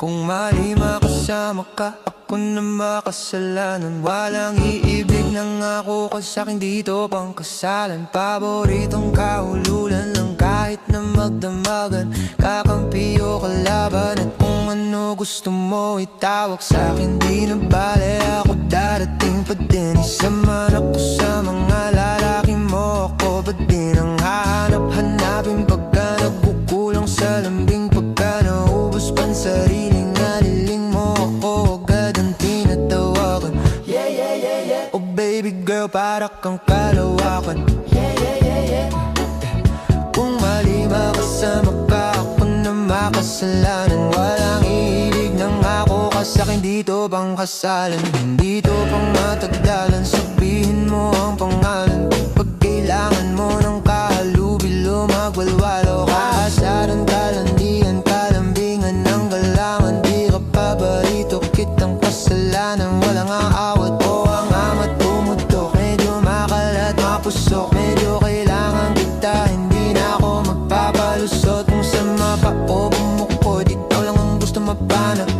Kung mali makasama ka, ako na makasalanan. Walang iibig ng ako ka sa'kin, dito pang kasalan. Paboritong kahululan lang kahit na magdamagan. Kakampi o kalaban, at kung ano gusto mo itawag sa'kin, di na bale, ako darating pa din. Isa man ako sa mga lalaki mo, ako ba din ang hahanap-hanapin pagka nagkukulang sa lambing, pagka naubos pan sariling aliling mo, ako agad ang tinatawagan. Yeah, yeah, yeah, yeah. Oh baby girl, para kang kalawakan. Yeah, yeah, yeah, yeah. Kung mali makasama ka, ako na makasalanan. Walang iibig ng ako ka sa'kin, dito bang kasalan. Hindi to pang matagdalan, sabihin mo ang pangalan. Pag kailangan mo ng kahalubilo, magwalwalo, kaasaran, kalandian, kalambingan ng galangan. Di ka paborito, kitang kasalanan. Walang aawat o ang amat pumutok, medyo makalat, mapusok, medyo kailangan kita. Hindi na ako magpapalusot kung sa mapa o bumukod. Ikaw lang ang gusto mapanood.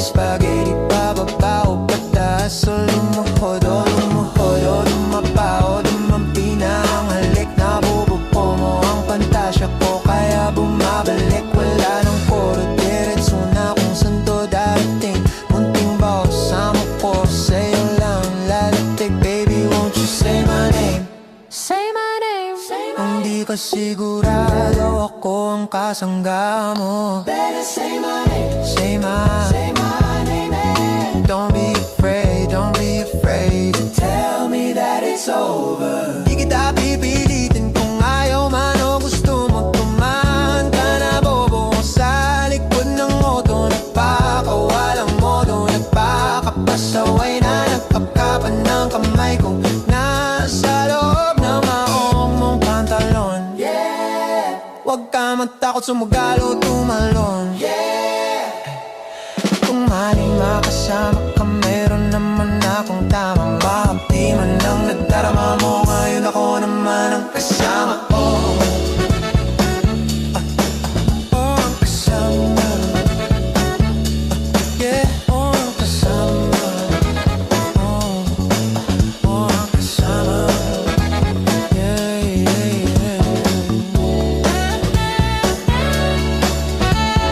Spaghetti pababa o pataas, o lumuhod o lumuhod, o lumapa o lumampi na ang halik. Nabubuo mo ang pantasya ko, kaya bumabalik. Wala ng koro, diretso na kung saan to darating. Munting bawa kasama ko, sa'yo lang lalatig. Baby, won't you say my name? Say my name, say my name. Kung di ka sigurado, ako ang kasangga mo. Better say my name, say my name. Don't be afraid, don't be afraid to tell me that it's over. Di kita pipilitin kung ayaw man o gusto mo tumahan ka na. Bobo ko sa likod ng auto, nagpakawalang modo, nagpakapasaway na nagpakapan ng kamay ko. Nasa loob ng maong mong pantalon. Yeah, wag ka matakot, sumugal o tumalon. Yeah, kung maling makasama ka, meron naman akong tamang mahapdi man lang nagdarama